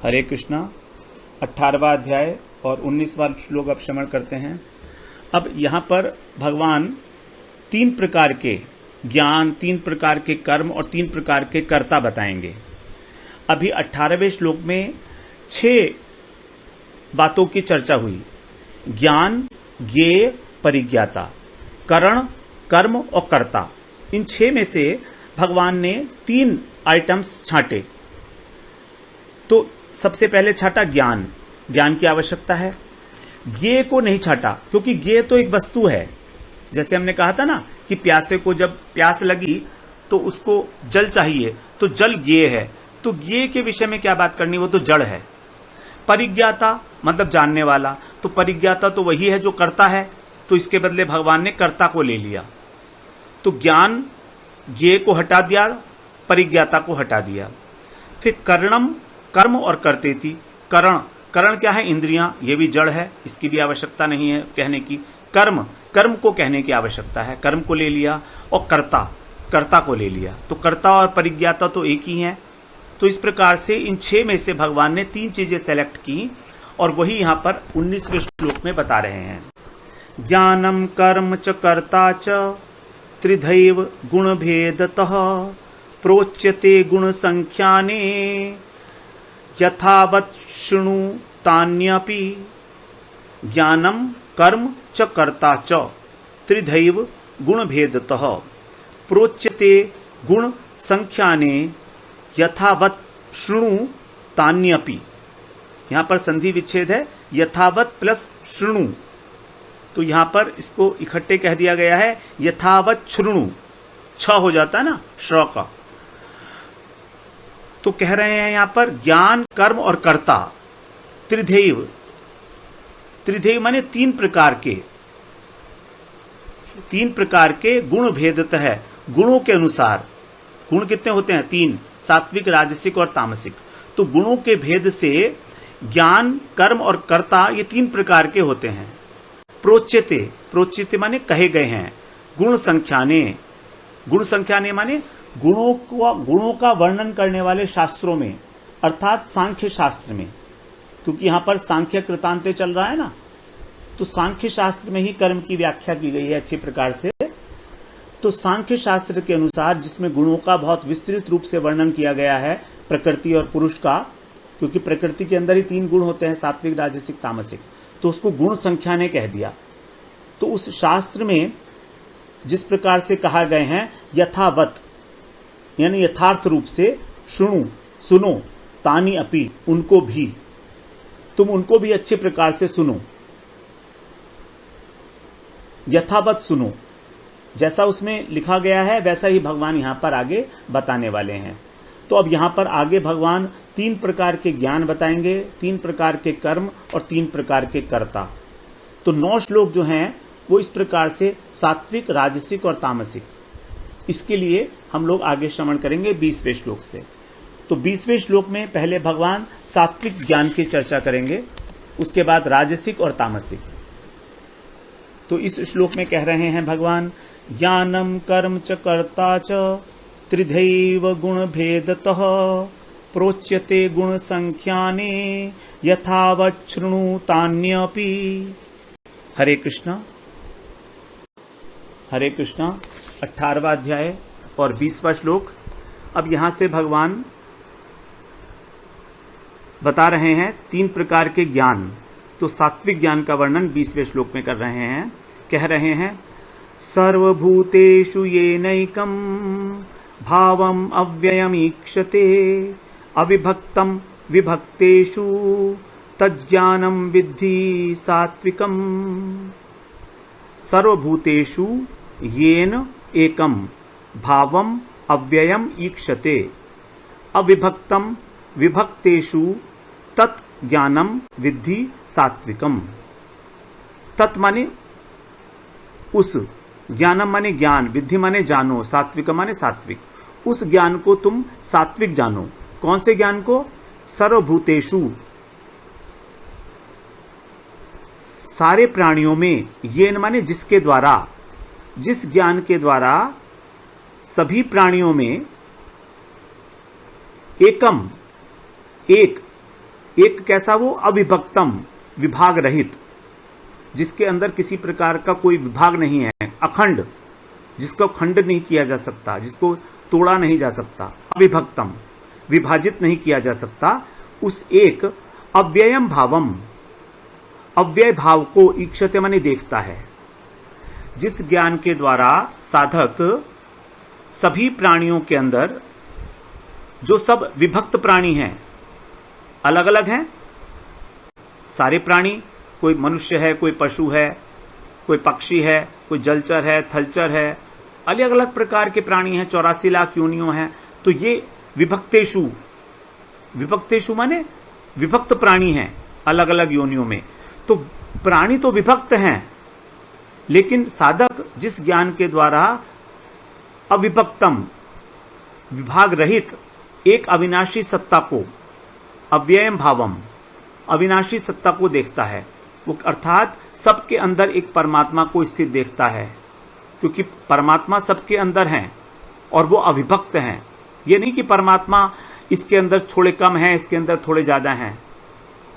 हरे कृष्णा। 18वां अध्याय और 19वां श्लोक अब श्रवण करते हैं। अब यहां पर भगवान 3 प्रकार के ज्ञान, 3 प्रकार के कर्म और 3 प्रकार के कर्ता बताएंगे। अभी 18वें श्लोक में 6 बातों की चर्चा हुई। ज्ञान, ज्ञेय, परिज्ञाता, करण, कर्म और कर्ता। इन 6 में से भगवान ने 3 आइटम्स छांटे। तो सबसे पहले छाटा ज्ञान। ज्ञान की आवश्यकता है। ज्ञेय को नहीं छाटा, क्योंकि ज्ञेय तो एक वस्तु है। जैसे हमने कहा था ना कि प्यासे को जब प्यास लगी तो उसको जल चाहिए, तो जल ज्ञेय है। तो ज्ञेय के विषय में क्या बात करनी, वो तो जड़ है। परिज्ञाता मतलब जानने वाला, तो परिज्ञाता तो वही है जो करता है, तो इसके बदले भगवान ने कर्ता को ले लिया। तो ज्ञान, ज्ञेय को हटा दिया, परिज्ञाता को हटा दिया। फिर कर्णम, कर्म और कर्तेति। करण, करण क्या है, इंद्रियां, ये भी जड़ है, इसकी भी आवश्यकता नहीं है कहने की। कर्म, कर्म को कहने की आवश्यकता है, कर्म को ले लिया। और कर्ता, कर्ता को ले लिया। तो कर्ता और परिज्ञाता तो एक ही है। तो इस प्रकार से इन 6 में से भगवान ने 3 चीजें सेलेक्ट की और वही यहां पर 19वें श्लोक में बता रहे हैं। ज्ञानम कर्म च कर्ता च त्रिधैव गुण भेदतः प्रोच्यते गुण संख्याने यथावत् शृणु तान्यपि। ज्ञानम कर्म च कर्ता च त्रिधैव गुण भेदतः प्रोच्यते गुण संख्याने यथावत् शृणु तान्यपि। यहां पर संधि विच्छेद है, यथावत् प्लस शृणु, तो यहां पर इसको इकट्ठे कह दिया गया है यथावत् शृणु। छ हो जाता है ना श्र का। तो कह रहे हैं यहां पर ज्ञान, कर्म और कर्ता त्रिधैव। त्रिधैव माने 3 प्रकार के गुण भेदत है। गुणों के अनुसार, गुण कितने होते हैं, 3, सात्विक, राजसिक और तामसिक। तो गुणों के भेद से ज्ञान, कर्म और कर्ता ये 3 प्रकार के होते हैं। प्रोच्यते, प्रोच्यते माने कहे गए हैं। गुण संख्याने, गुण संख्याने माने गुणों का वर्णन करने वाले शास्त्रों में, अर्थात सांख्य शास्त्र में, क्योंकि यहां पर सांख्य कृतांते चल रहा है ना, तो सांख्य शास्त्र में ही कर्म की व्याख्या की गई है अच्छी प्रकार से। तो सांख्य शास्त्र के अनुसार जिसमें गुणों का बहुत विस्तृत रूप से वर्णन किया गया है, प्रकृति और पुरुष का, क्योंकि प्रकृति के अंदर ही 3 गुण होते हैं, सात्विक, राजसिक, तामसिक, तो उसको गुण संख्या ने कह दिया। तो उस शास्त्र में जिस प्रकार से कहा गए हैं यथावत यानी यथार्थ रूप से, सुनो सुनो, तानी अपि उनको भी, तुम उनको भी अच्छे प्रकार से सुनो, यथावत सुनो। जैसा उसमें लिखा गया है वैसा ही भगवान यहां पर आगे बताने वाले हैं। तो अब यहां पर आगे भगवान 3 प्रकार के ज्ञान बताएंगे, 3 प्रकार के कर्म और 3 प्रकार के कर्ता। तो 9 श्लोक जो हैं वो इस प्रकार से सात्विक, राजसिक और तामसिक, इसके लिए हम लोग आगे श्रवण करेंगे 20वें श्लोक से। तो 20वें श्लोक में पहले भगवान सात्विक ज्ञान की चर्चा करेंगे, उसके बाद राजसिक और तामसिक। तो इस श्लोक में कह रहे हैं भगवान, ज्ञानम कर्म च कर्ता च त्रिधैव गुण भेदतः प्रोच्यते गुण संख्याने यथावत् शृणु तान्यपि। हरे कृष्णा। हरे कृष्णा। 18वां अध्याय और 20वां श्लोक। अब यहां से भगवान बता रहे हैं 3 प्रकार के ज्ञान। तो सात्विक ज्ञान का वर्णन 20वें श्लोक में कर रहे हैं। कह रहे हैं, सर्वभूतेषु येनैकं भावम् अव्ययमीक्षते अविभक्तं विभक्तेषु तज्ज्ञानं विद्धि सात्विकम्। सर्वभूतेषु येन एकं भावम् अव्ययम् ईक्षते अविभक्तं विभक्तेषु तत् ज्ञानम विद्धि सात्विकम। तत् माने उस, ज्ञानम माने ज्ञान, विद्धि माने जानो, सात्विकम माने सात्विक। उस ज्ञान को तुम सात्विक जानो। कौन से ज्ञान को? सर्वभूतेषु, सारे प्राणियों में, येन माने जिसके द्वारा, जिस ज्ञान के द्वारा सभी प्राणियों में एकम, एक एक कैसा, वो अविभक्तम, विभाग रहित, जिसके अंदर किसी प्रकार का कोई विभाग नहीं है, अखंड, जिसको खंड नहीं किया जा सकता, जिसको तोड़ा नहीं जा सकता, अविभक्तम, विभाजित नहीं किया जा सकता, उस एक अव्ययम भावम, अव्यय भाव को ईक्षते माने देखता है। जिस ज्ञान के द्वारा साधक सभी प्राणियों के अंदर, जो सब विभक्त प्राणी हैं, अलग अलग हैं, सारे प्राणी, कोई मनुष्य है, कोई पशु है, कोई पक्षी है, कोई जलचर है, थलचर है, अलग अलग प्रकार के प्राणी हैं, 84 लाख योनियों हैं। तो ये विभक्तेषु, विभक्तेषु माने विभक्त प्राणी हैं अलग अलग योनियों में। तो प्राणी तो विभक्त हैं, लेकिन साधक जिस ज्ञान के द्वारा अविभक्तम, विभाग रहित एक अविनाशी सत्ता को, अव्ययम भावम, अविनाशी सत्ता को देखता है, वो अर्थात सबके अंदर एक परमात्मा को स्थित देखता है, क्योंकि परमात्मा सबके अंदर हैं और वो अविभक्त हैं। ये नहीं कि परमात्मा इसके अंदर थोड़े कम हैं, इसके अंदर थोड़े ज्यादा हैं।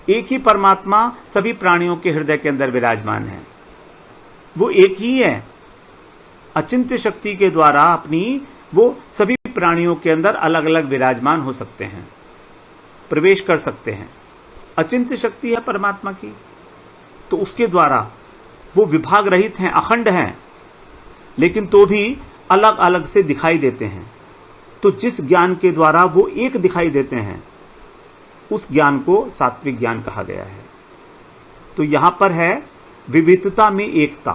एक ही परमात्मा सभी प्राणियों के हृदय के अंदर विराजमान है, वो एक ही है। अचिंत्य शक्ति के द्वारा अपनी वो सभी प्राणियों के अंदर अलग अलग विराजमान हो सकते हैं, प्रवेश कर सकते हैं। अचिंत्य शक्ति है परमात्मा की, तो उसके द्वारा वो विभाग रहित हैं, अखंड हैं, लेकिन तो भी अलग अलग से दिखाई देते हैं। तो जिस ज्ञान के द्वारा वो एक दिखाई देते हैं, उस ज्ञान को सात्विक ज्ञान कहा गया है। तो यहां पर है विविधता में एकता।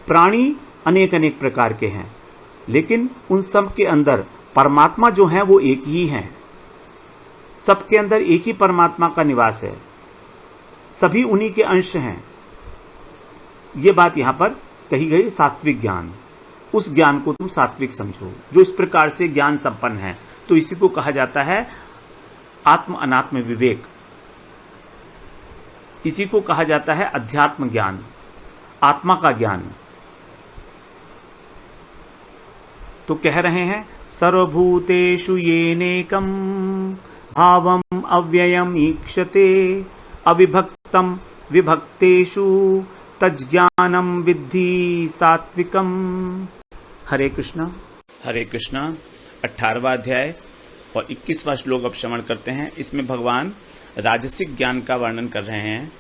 प्राणी अनेक अनेक प्रकार के हैं, लेकिन उन सब के अंदर परमात्मा जो है वो एक ही है। सबके अंदर एक ही परमात्मा का निवास है, सभी उन्हीं के अंश हैं। ये बात यहां पर कही गई, सात्विक ज्ञान। उस ज्ञान को तुम सात्विक समझो जो इस प्रकार से ज्ञान संपन्न है। तो इसी को कहा जाता है आत्म अनात्म विवेक, इसी को कहा जाता है अध्यात्म ज्ञान, आत्मा का ज्ञान। तो कह रहे हैं सर्वभूतेषु येनेकं भावम अव्ययम ईक्षते अविभक्तम विभक्तेषु तज्ज्ञानम विद्धि सात्विकम। हरे कृष्णा। हरे कृष्णा। 18वां अध्याय और 21वां श्लोक अब श्रवण करते हैं। इसमें भगवान राजसिक ज्ञान का वर्णन कर रहे हैं।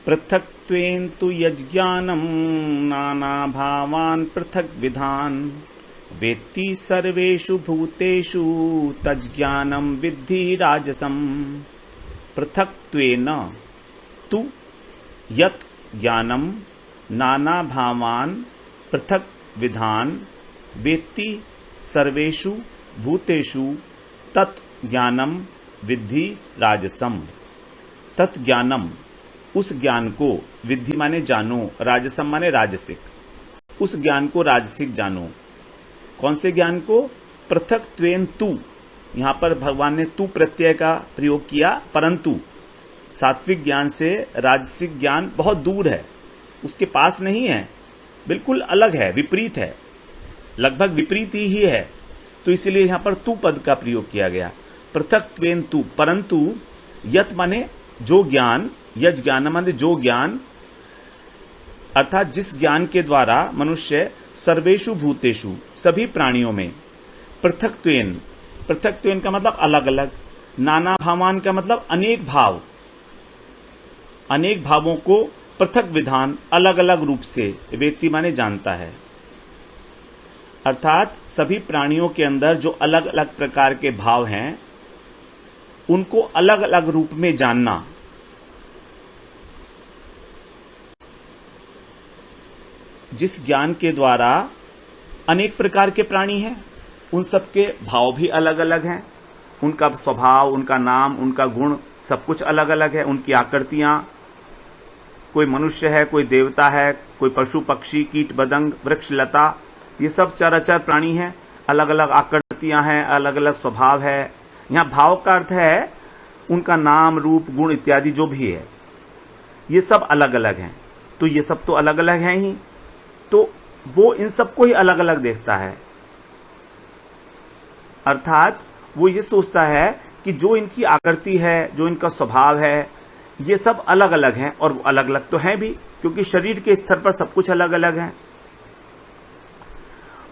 पृथक्त्वेन तु यज्ञानम नाना भावान पृथक विधान वेत्ति सर्वेषु भूतेषु तज्ज्ञानम विद्धि राजसम। पृथक्त्वेन तु यत् ज्ञानम नाना भावान पृथक विधान वेत्ति सर्वेषु भूतेषु तत् ज्ञानम विद्धि राजसम। तत् ज्ञानम, उस ज्ञान को, विद्धि माने जानो, राजसम माने राजसिक, उस ज्ञान को राजसिक जानो। कौन से ज्ञान को? पृथक त्वेन तु, यहां पर भगवान ने तु प्रत्यय का प्रयोग किया, परंतु सात्विक ज्ञान से राजसिक ज्ञान बहुत दूर है, उसके पास नहीं है, बिल्कुल अलग है, विपरीत है, लगभग विपरीत ही है। तो इसलिए यहां पर तु पद का प्रयोग किया गया। पृथक त्वेन तु, परंतु यत माने जो ज्ञान, यज ज्ञान माने जो ज्ञान, अर्थात जिस ज्ञान के द्वारा मनुष्य सर्वेषु भूतेषु, सभी प्राणियों में, पृथक्त्वेन, पृथक्त्वेन का मतलब अलग अलग, नाना भावान का मतलब अनेक भाव, अनेक भावों को पृथक विधान, अलग अलग रूप से, वेत्ति माने जानता है। अर्थात सभी प्राणियों के अंदर जो अलग अलग प्रकार के भाव हैं, उनको अलग अलग रूप में जानना। जिस ज्ञान के द्वारा अनेक प्रकार के प्राणी हैं, उन सबके भाव भी अलग अलग हैं, उनका स्वभाव, उनका नाम, उनका गुण, सब कुछ अलग अलग है, उनकी आकृतियां, कोई मनुष्य है, कोई देवता है, कोई पशु पक्षी, कीट पतंग, वृक्ष लता, ये सब चराचर प्राणी हैं, अलग अलग आकृतियां हैं, अलग अलग स्वभाव है। यहां भाव का अर्थ है उनका नाम, रूप, गुण इत्यादि जो भी है, ये सब अलग अलग हैं। तो ये सब तो अलग अलग हैं ही, तो वो इन सबको ही अलग अलग देखता है। अर्थात वो ये सोचता है कि जो इनकी आकृति है, जो इनका स्वभाव है, ये सब अलग अलग हैं, और वो अलग अलग तो हैं भी, क्योंकि शरीर के स्तर पर सब कुछ अलग अलग है।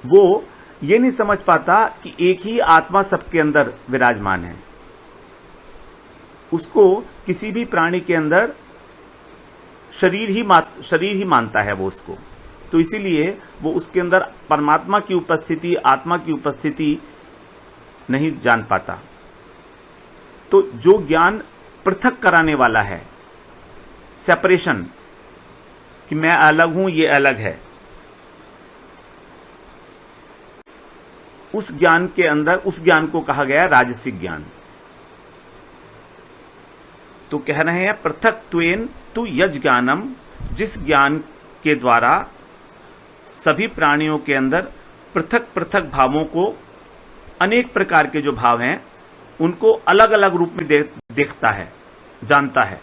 वो ये नहीं समझ पाता कि एक ही आत्मा सबके अंदर विराजमान है। उसको किसी भी प्राणी के अंदर शरीर ही मानता है वो उसको, तो इसीलिए वो उसके अंदर परमात्मा की उपस्थिति, आत्मा की उपस्थिति नहीं जान पाता। तो जो ज्ञान पृथक कराने वाला है, सेपरेशन, कि मैं अलग हूं, ये अलग है, उस ज्ञान के अंदर, उस ज्ञान को कहा गया राजसिक ज्ञान। तो कह रहे हैं पृथक्त्वेन तु यज् ज्ञानम, जिस ज्ञान के द्वारा सभी प्राणियों के अंदर पृथक पृथक भावों को, अनेक प्रकार के जो भाव हैं, उनको अलग अलग रूप में देखता है, जानता है।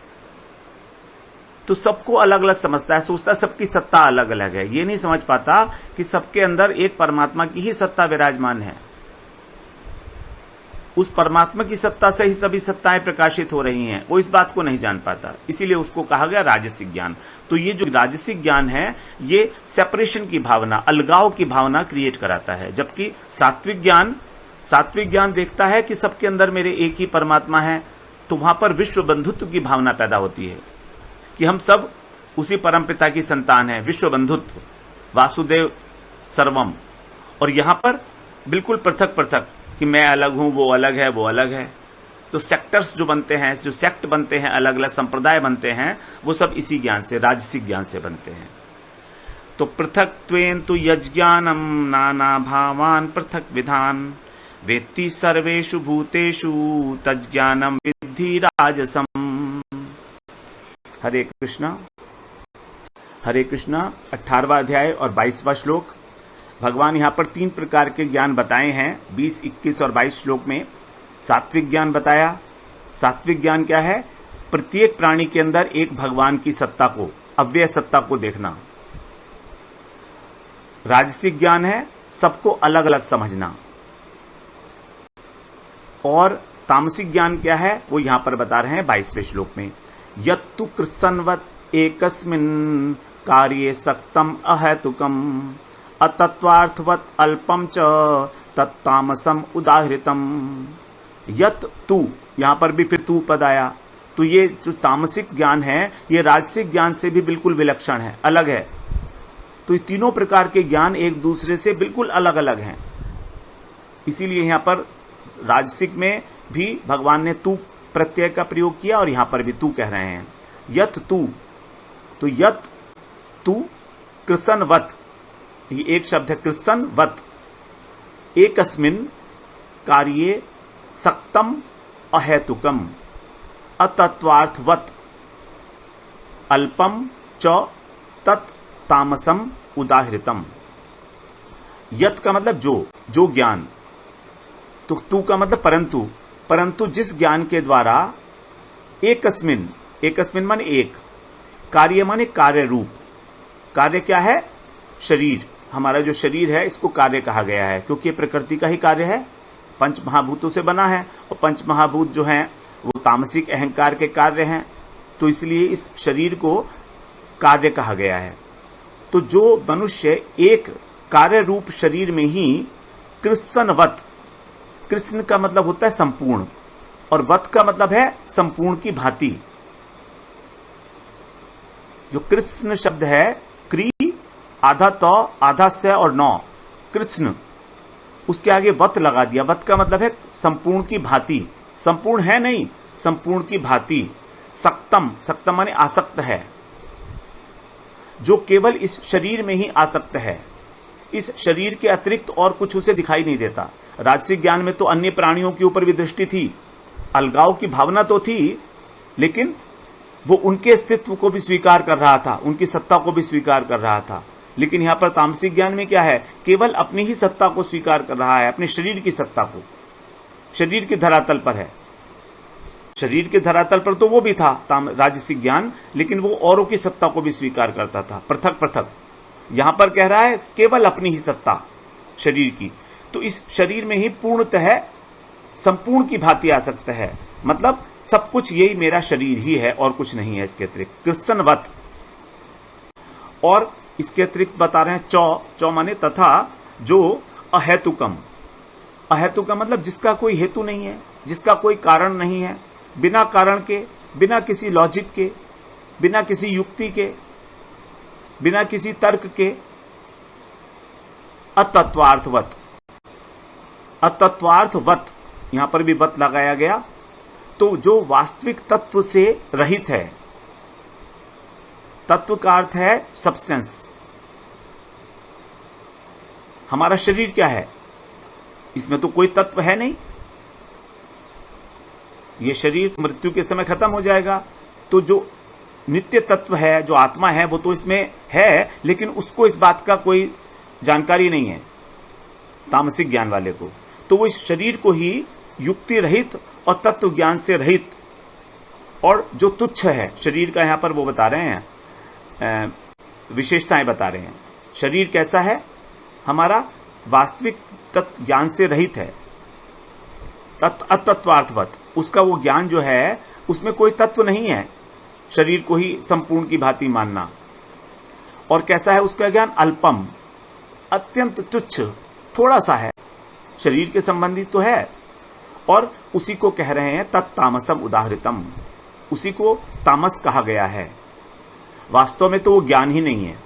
तो सबको अलग अलग समझता है, सोचता है सबकी सत्ता अलग अलग है। ये नहीं समझ पाता कि सबके अंदर एक परमात्मा की ही सत्ता विराजमान है। उस परमात्मा की सत्ता से ही सभी सत्ताएं प्रकाशित हो रही हैं, वो इस बात को नहीं जान पाता। इसीलिए उसको कहा गया राजसिक ज्ञान। तो ये जो राजसिक ज्ञान है, ये सेपरेशन की भावना, अलगाव की भावना क्रिएट कराता है। जबकि सात्विक ज्ञान देखता है कि सबके अंदर मेरे एक ही परमात्मा है, तो वहां पर विश्व बंधुत्व की भावना पैदा होती है कि हम सब उसी परमपिता की संतान हैं, विश्व बंधुत्व, वासुदेव सर्वम। और यहां पर बिल्कुल पृथक पृथक, कि मैं अलग हूं, वो अलग है, वो अलग है। तो सेक्टर्स जो बनते हैं, जो सेक्ट बनते हैं, अलग अलग संप्रदाय बनते हैं, वो सब इसी ज्ञान से, राजसिक ज्ञान से बनते हैं। तो पृथक्त्वेन तु यज्ञानम नाना भावान पृथक विधान वेत्ति सर्वेषु भूतेषु तज्ज्ञानम विद्धि राजसम। हरे कृष्णा, हरे कृष्णा। 18वां अध्याय और 22वां श्लोक। भगवान यहां पर 3 प्रकार के ज्ञान बताए हैं 20, 21 और 22 श्लोक में। सात्विक ज्ञान बताया। सात्विक ज्ञान क्या है? प्रत्येक प्राणी के अंदर एक भगवान की सत्ता को, अव्यय सत्ता को देखना। राजसिक ज्ञान है सबको अलग अलग समझना। और तामसिक ज्ञान क्या है, वो यहां पर बता रहे हैं 22वें श्लोक में। यत्तु कृत्सन्वत् एकस्मिन् कार्ये सक्तम अहेतुकम अतत्वार्थवत् अल्पम च तत्तामसम उदाहृतम। यत् तू, यहां पर भी फिर तू पद आया। तो ये जो तामसिक ज्ञान है, ये राजसिक ज्ञान से भी बिल्कुल विलक्षण है, अलग है। तो ये तीनों प्रकार के ज्ञान एक दूसरे से बिल्कुल अलग अलग हैं। इसीलिए यहां पर राजसिक में भी भगवान ने तू प्रत्यय का प्रयोग किया, और यहां पर भी तू कह रहे हैं। यत तू, तो यत तू कृत्सनवत्, ये एक शब्द है, कृत्सनवत्, एकस्मिन् कार्ये सक्तम अहेतुकम अतत्वार्थवत् अल्पम च तत् तामसम उदाहृतम। यत का मतलब जो ज्ञान, तो तू का मतलब परंतु जिस ज्ञान के द्वारा एकस्मिन माने एक, कार्य माने कार्य रूप। कार्य क्या है? शरीर। हमारा जो शरीर है, इसको कार्य कहा गया है, क्योंकि ये प्रकृति का ही कार्य है, पंच महाभूतों से बना है, और पंच महाभूत जो हैं वो तामसिक अहंकार के कार्य हैं। तो इसलिए इस शरीर को कार्य कहा गया है। तो जो मनुष्य एक कार्य रूप शरीर में ही कृत्सनवत्, कृष्ण का मतलब होता है संपूर्ण, और वत का मतलब है संपूर्ण की भांति। जो कृष्ण शब्द है, क्री आधा तो आधा से और नौ, कृष्ण, उसके आगे वत लगा दिया। वत का मतलब है संपूर्ण की भांति। संपूर्ण है नहीं, संपूर्ण की भांति। सक्तम, सक्तम माने आसक्त है, जो केवल इस शरीर में ही आसक्त है। इस शरीर के अतिरिक्त और कुछ उसे दिखाई नहीं देता। राजसिक ज्ञान में तो अन्य प्राणियों के ऊपर भी दृष्टि थी, अलगाव की भावना तो थी, लेकिन वो उनके अस्तित्व को भी स्वीकार कर रहा था, उनकी सत्ता को भी स्वीकार कर रहा था। लेकिन यहां पर तामसिक ज्ञान में क्या है? केवल अपनी ही सत्ता को स्वीकार कर रहा है, अपने शरीर की सत्ता को। शरीर के धरातल पर है, शरीर के धरातल पर तो वो भी था राजसिक ज्ञान, लेकिन वो औरों की सत्ता को भी स्वीकार करता था, पृथक पृथक। यहां पर कह रहा है केवल अपनी ही सत्ता शरीर की। तो इस शरीर में ही पूर्णतः संपूर्ण की भांति आसक्त है, मतलब सब कुछ यही मेरा शरीर ही है और कुछ नहीं है इसके अतिरिक्त। कृष्णवत, और इसके अतिरिक्त बता रहे हैं चौ माने तथा, जो अहेतुकम, अहेतुकम मतलब जिसका कोई हेतु नहीं है, जिसका कोई कारण नहीं है, बिना कारण के, बिना किसी लॉजिक के, बिना किसी युक्ति के, बिना किसी तर्क के, अतत्वार्थवत, अतत्वार्थवत, यहां पर भी वत लगाया गया, तो जो वास्तविक तत्व से रहित है। तत्व का अर्थ है सब्सटेंस। हमारा शरीर क्या है? इसमें तो कोई तत्व है नहीं, ये शरीर मृत्यु के समय खत्म हो जाएगा। तो जो नित्य तत्व है, जो आत्मा है, वो तो इसमें है, लेकिन उसको इस बात का कोई जानकारी नहीं है तामसिक ज्ञान वाले को। तो वो इस शरीर को ही युक्ति रहित और तत्व ज्ञान से रहित और जो तुच्छ है शरीर का, यहां पर वो बता रहे हैं, विशेषताएं बता रहे हैं। शरीर कैसा है? हमारा वास्तविक तत्व ज्ञान से रहित है, अतत्वार्थवत। उसका वो ज्ञान जो है उसमें कोई तत्व नहीं है, शरीर को ही संपूर्ण की भांति मानना। और कैसा है उसका ज्ञान? अल्पम, अत्यंत तुच्छ, थोड़ा सा है, शरीर के संबंधित तो है। और उसी को कह रहे हैं तत्तामसम उदाहृतम, उसी को तामस कहा गया है। वास्तव में तो वो ज्ञान ही नहीं है,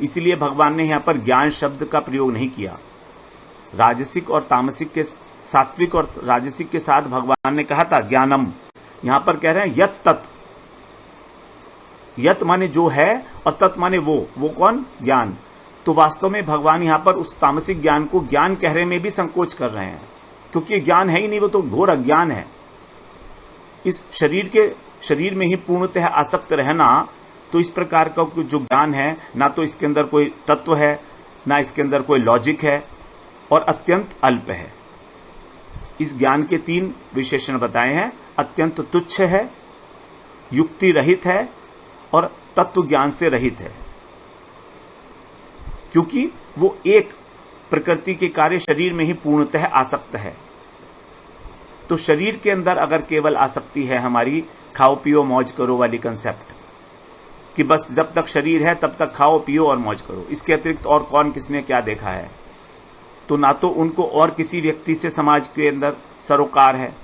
इसलिए भगवान ने यहां पर ज्ञान शब्द का प्रयोग नहीं किया। राजसिक और तामसिक के, सात्विक और राजसिक के साथ भगवान ने कहा था ज्ञानम, यहां पर कह रहे हैं यत तत्। यत माने जो है और तत् माने वो कौन? ज्ञान। तो वास्तव में भगवान यहां पर उस तामसिक ज्ञान को ज्ञान कहने में भी संकोच कर रहे हैं, क्योंकि ज्ञान है ही नहीं, वो तो घोर अज्ञान है। इस शरीर में ही पूर्णतः आसक्त रहना, तो इस प्रकार का जो ज्ञान है, ना तो इसके अंदर कोई तत्व है, ना इसके अंदर कोई लॉजिक है, और अत्यंत अल्प है। इस ज्ञान के 3 विशेषण बताए हैं। अत्यंत तुच्छ है, युक्ति रहित है और तत्व ज्ञान से रहित है, क्योंकि वो एक प्रकृति के कार्य शरीर में ही पूर्णतः आसक्त है। तो शरीर के अंदर अगर केवल आसक्ति है हमारी, खाओ पियो मौज करो वाली कंसेप्ट, कि बस जब तक शरीर है तब तक खाओ पियो और मौज करो, इसके अतिरिक्त और कौन किसने क्या देखा है, तो ना तो उनको और किसी व्यक्ति से समाज के अंदर सरोकार है,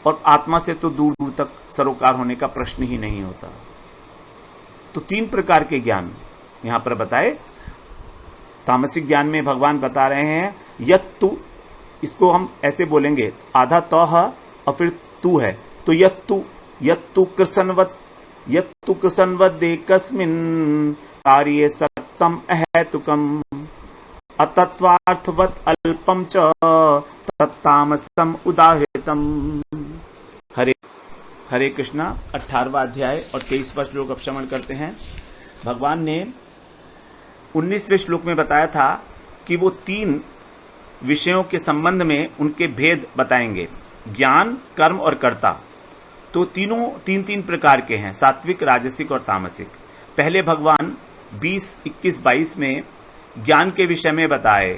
और आत्मा से तो दूर दूर तक सरोकार होने का प्रश्न ही नहीं होता। तो 3 प्रकार के ज्ञान यहां पर बताए। तामसिक ज्ञान में भगवान बता रहे हैं यत्तु, इसको हम ऐसे बोलेंगे, आधा तो है और फिर तू है, तो यत्तु कृसन्वत देकस्मिन् कार्ये सत्तम अहेतुकम अतत्वार्थवत अल्पम च तत्तामसम उदाहृतम। हरे कृष्णा। 18वां अध्याय और 23वां श्लोक अब श्रवण करते हैं। भगवान ने 19वें श्लोक में बताया था कि वो 3 विषयों के संबंध में उनके भेद बताएंगे, ज्ञान, कर्म और कर्ता। तो तीनों 3 प्रकार के हैं, सात्विक, राजसिक और तामसिक। पहले भगवान 20, 21, 22 में ज्ञान के विषय में बताए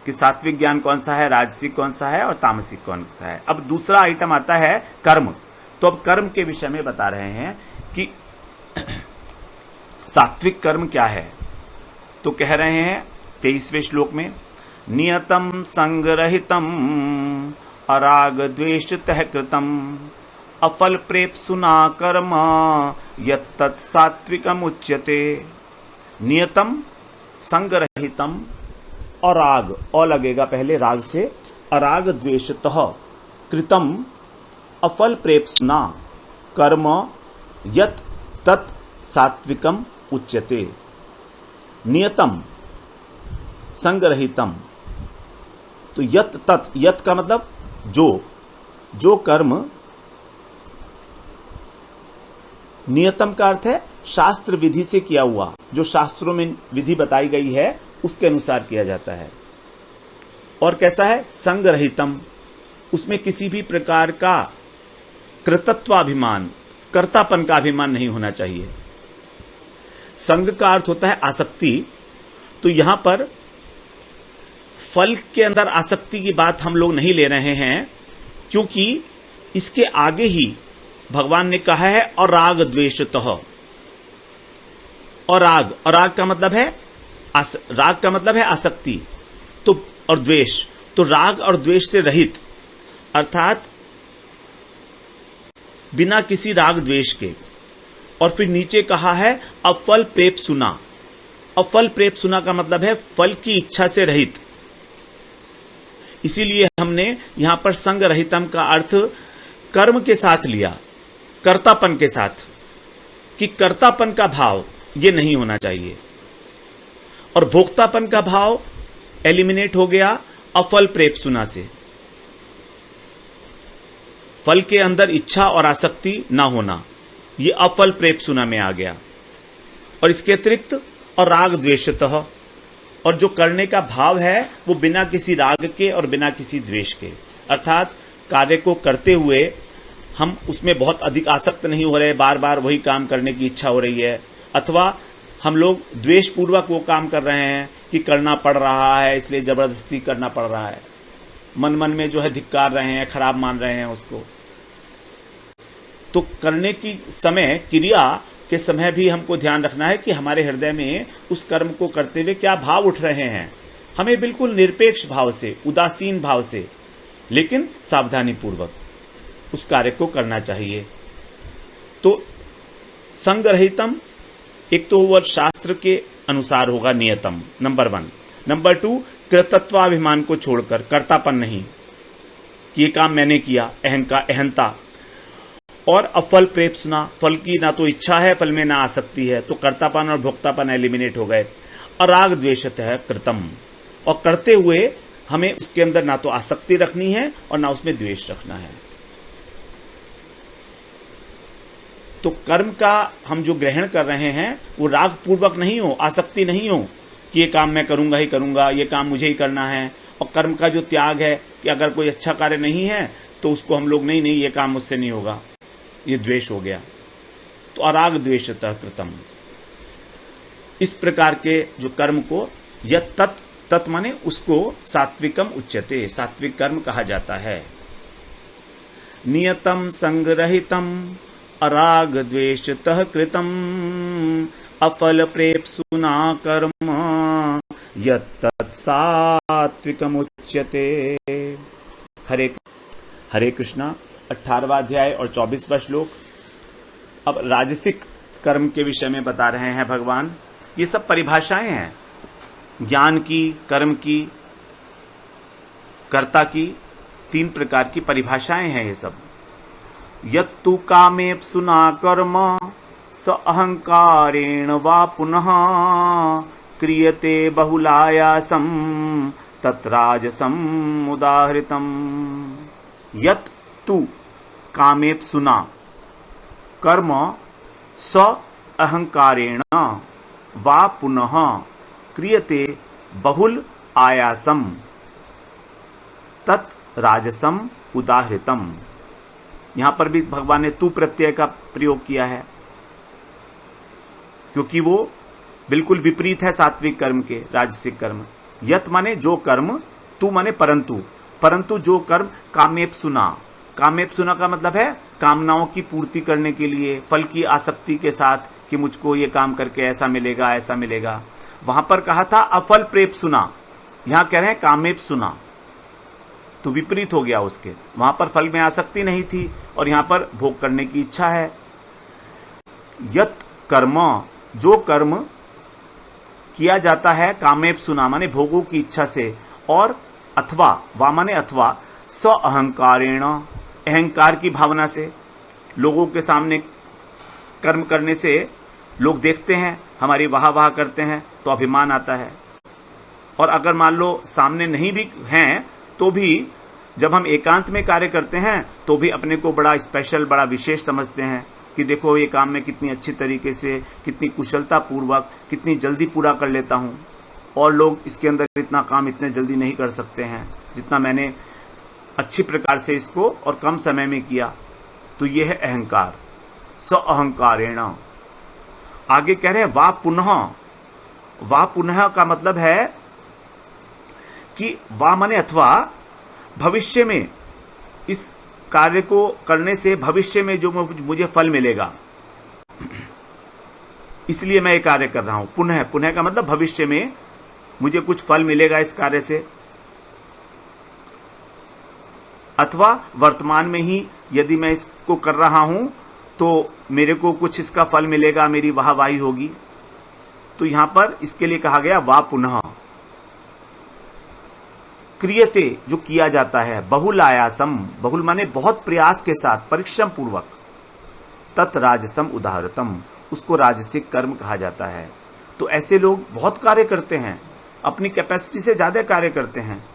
कि सात्विक ज्ञान कौन सा है, राजसिक कौन सा है और तामसिक कौन सा है। अब दूसरा आइटम आता है कर्म। तो अब कर्म के विषय में बता रहे हैं कि सात्विक कर्म क्या है। तो कह रहे हैं 23वें श्लोक में, नियतम संगरहितम अराग द्वेष तह कृतम अफल प्रेप्सुना कर्म यत्तत् सात्विकम उच्यते। नियतम संगरहितम, अराग, अ लगेगा पहले राग से, अराग द्वेषतः कृतम अफल प्रेप्सुना कर्म यत् तत् सात्विकम उच्यते। नियतम संगरहितम, तो यत् तत्, यत् का मतलब जो कर्म, नियतम का अर्थ है शास्त्र विधि से किया हुआ, जो शास्त्रों में विधि बताई गई है उसके अनुसार किया जाता है। और कैसा है? संगरहितम, उसमें किसी भी प्रकार का कृतत्वाभिमान, कर्तापन का अभिमान नहीं होना चाहिए। संग का अर्थ होता है आसक्ति। तो यहां पर फल के अंदर आसक्ति की बात हम लोग नहीं ले रहे हैं, क्योंकि इसके आगे ही भगवान ने कहा है अराग द्वेषतः। और राग का मतलब है राग का मतलब है आसक्ति, तो और द्वेष, तो राग और द्वेष से रहित, अर्थात बिना किसी राग द्वेष के। और फिर नीचे कहा है अफल प्रेप सुना। अफल प्रेप सुना का मतलब है फल की इच्छा से रहित। इसीलिए हमने यहां पर संग रहितम का अर्थ कर्म के साथ लिया, कर्तापन के साथ, कि कर्तापन का भाव ये नहीं होना चाहिए। और भोक्तापन का भाव एलिमिनेट हो गया अफल प्रेप सुना से, फल के अंदर इच्छा और आसक्ति ना होना, ये अफल प्रेप सुना में आ गया। और इसके अतिरिक्त और राग द्वेषतः, और जो करने का भाव है वो बिना किसी राग के और बिना किसी द्वेष के, अर्थात कार्य को करते हुए हम उसमें बहुत अधिक आसक्त नहीं हो रहे, बार बार वही काम करने की इच्छा हो रही है, अथवा हम लोग द्वेष पूर्वक वो काम कर रहे हैं कि करना पड़ रहा है इसलिए जबरदस्ती करना पड़ रहा है, मन मन में जो है धिक्कार रहे हैं, खराब मान रहे हैं उसको। तो करने की समय, क्रिया के समय भी हमको ध्यान रखना है कि हमारे हृदय में उस कर्म को करते हुए क्या भाव उठ रहे हैं। हमें बिल्कुल निरपेक्ष भाव से, उदासीन भाव से, लेकिन सावधानी पूर्वक उस कार्य को करना चाहिए। तो संगरहितम एक तो वह शास्त्र के अनुसार होगा नियतम, नंबर 1। नंबर 2, कृतत्वाभिमान को छोड़कर, कर्तापन नहीं कि ये काम मैंने किया, अहंता। और अफल प्रेप सुना, फल की ना तो इच्छा है, फल में ना आसक्ति है, तो कर्तापन और भोक्तापन एलिमिनेट हो गए। अराग द्वेषत है कृतम, और करते हुए हमें उसके अंदर ना तो आसक्ति रखनी है और ना उसमें द्वेष रखना है। तो कर्म का हम जो ग्रहण कर रहे हैं वो राग पूर्वक नहीं हो, आसक्ति नहीं हो कि ये काम मैं करूंगा ही करूंगा, ये काम मुझे ही करना है। और कर्म का जो त्याग है कि अगर कोई अच्छा कार्य नहीं है तो उसको हम लोग नहीं ये काम मुझसे नहीं होगा, ये द्वेष हो गया। तो अराग द्वेषतः कृतम, इस प्रकार के जो कर्म को यत् तत् माने उसको सात्विकम उच्यते, सात्विक कर्म कहा जाता है। नियतम संगरहितम अराग द्वेषतः कृतम अफल प्रेप्सुना कर्म यत् तत् सात्विकम उच्यते। हरे कृष्णा। 18वां अध्याय और 24वां श्लोक। अब राजसिक कर्म के विषय में बता रहे हैं भगवान। ये सब परिभाषाएं हैं, ज्ञान की, कर्म की, कर्ता की, 3 प्रकार की परिभाषाएं हैं ये सब। यत्तु कामेप्सुना कर्म स अहंकारेण वा पुनः क्रियते बहुलायासम तत्राजसम उदाहृतम। यत्तु कामेप्सुना कर्म स अहंकारेण वा पुनः क्रियते बहुल आयासम तत् राजसम उदाहृतम। यहां पर भी भगवान ने तू प्रत्यय का प्रयोग किया है क्योंकि वो बिल्कुल विपरीत है सात्विक कर्म के, राजसिक कर्म। यत माने जो कर्म, तू माने परंतु जो कर्म कामेप्सुना, कामेप्सुना का मतलब है कामनाओं की पूर्ति करने के लिए, फल की आसक्ति के साथ कि मुझको ये काम करके ऐसा मिलेगा ऐसा मिलेगा। वहां पर कहा था अफल प्रेप्सुना, यहां कह रहे हैं कामेप्सुना, तो विपरीत हो गया उसके। वहां पर फल में आसक्ति नहीं थी और यहां पर भोग करने की इच्छा है। यत कर्म, जो कर्म किया जाता है कामेप्सुना माने भोगों की इच्छा से, और अथवा वा माने अथवा स अहंकारेण, अहंकार की भावना से। लोगों के सामने कर्म करने से लोग देखते हैं, हमारी वाह करते हैं तो अभिमान आता है। और अगर मान लो सामने नहीं भी हैं तो भी जब हम एकांत में कार्य करते हैं तो भी अपने को बड़ा स्पेशल, बड़ा विशेष समझते हैं कि देखो ये काम मैं कितनी अच्छी तरीके से, कितनी कुशलता पूर्वक, कितनी जल्दी पूरा कर लेता हूं, और लोग इसके अंदर इतना काम इतने जल्दी नहीं कर सकते हैं जितना मैंने अच्छी प्रकार से इसको और कम समय में किया। तो ये है अहंकार, स अहंकारेण। आगे कह रहे हैं वा पुनः, वा पुनः का मतलब है कि वा माने अथवा भविष्य में इस कार्य को करने से भविष्य में जो मुझे फल मिलेगा, इसलिए मैं ये कार्य कर रहा हूं। पुनः, पुनः का मतलब भविष्य में मुझे कुछ फल मिलेगा इस कार्य से, अथवा वर्तमान में ही यदि मैं इसको कर रहा हूं तो मेरे को कुछ इसका फल मिलेगा, मेरी वाहवाही होगी। तो यहां पर इसके लिए कहा गया वा पुनः। क्रियते, जो किया जाता है, बहुल आयासम, बहुल माने बहुत प्रयास के साथ, परिश्रम पूर्वक, तत् राजसम उदाहरतम, उसको राजसिक कर्म कहा जाता है। तो ऐसे लोग बहुत कार्य करते हैं, अपनी कैपेसिटी से ज्यादा कार्य करते हैं,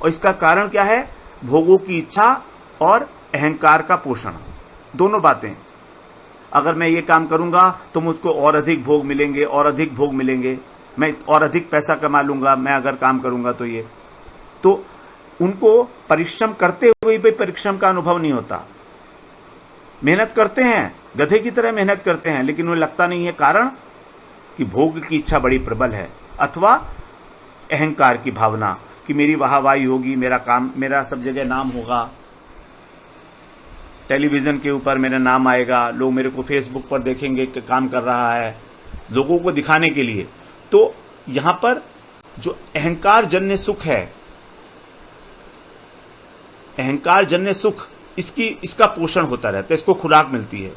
और इसका कारण क्या है? भोगों की इच्छा और अहंकार का पोषण, दोनों बातें। अगर मैं ये काम करूंगा तो मुझको और अधिक भोग मिलेंगे, और अधिक भोग मिलेंगे, मैं और अधिक पैसा कमा लूंगा मैं अगर काम करूंगा तो ये। तो उनको परिश्रम करते हुए भी परिश्रम का अनुभव नहीं होता। मेहनत करते हैं, गधे की तरह मेहनत करते हैं, लेकिन उन्हें लगता नहीं है। कारण कि भोग की इच्छा बड़ी प्रबल है, अथवा अहंकार की भावना कि मेरी वाहवाही होगी, मेरा काम, मेरा सब जगह नाम होगा, टेलीविजन के ऊपर मेरा नाम आएगा, लोग मेरे को फेसबुक पर देखेंगे कि काम कर रहा है, लोगों को दिखाने के लिए। तो यहां पर जो अहंकार जन्य सुख है, अहंकार जन्य सुख, इसका पोषण होता रहता है, इसको खुराक मिलती है।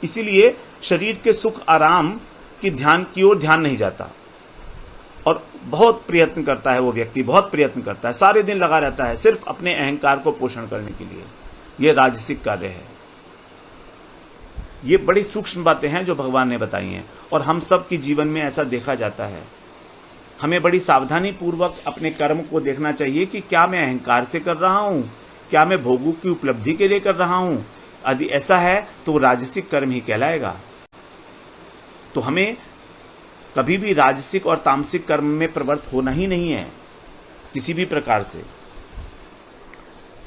इसीलिए शरीर के सुख आराम की ओर ध्यान नहीं जाता, और बहुत प्रयत्न करता है वो व्यक्ति, बहुत प्रयत्न करता है, सारे दिन लगा रहता है सिर्फ अपने अहंकार को पोषण करने के लिए। ये राजसिक कार्य है। ये बड़ी सूक्ष्म बातें हैं जो भगवान ने बताई हैं, और हम सब की जीवन में ऐसा देखा जाता है। हमें बड़ी सावधानी पूर्वक अपने कर्म को देखना चाहिए कि क्या मैं अहंकार से कर रहा हूं, क्या मैं भोगों की उपलब्धि के लिए कर रहा हूं। यदि ऐसा है तो राजसिक कर्म ही कहलाएगा। तो हमें कभी भी राजसिक और तामसिक कर्म में प्रवृत्त होना ही नहीं है, किसी भी प्रकार से।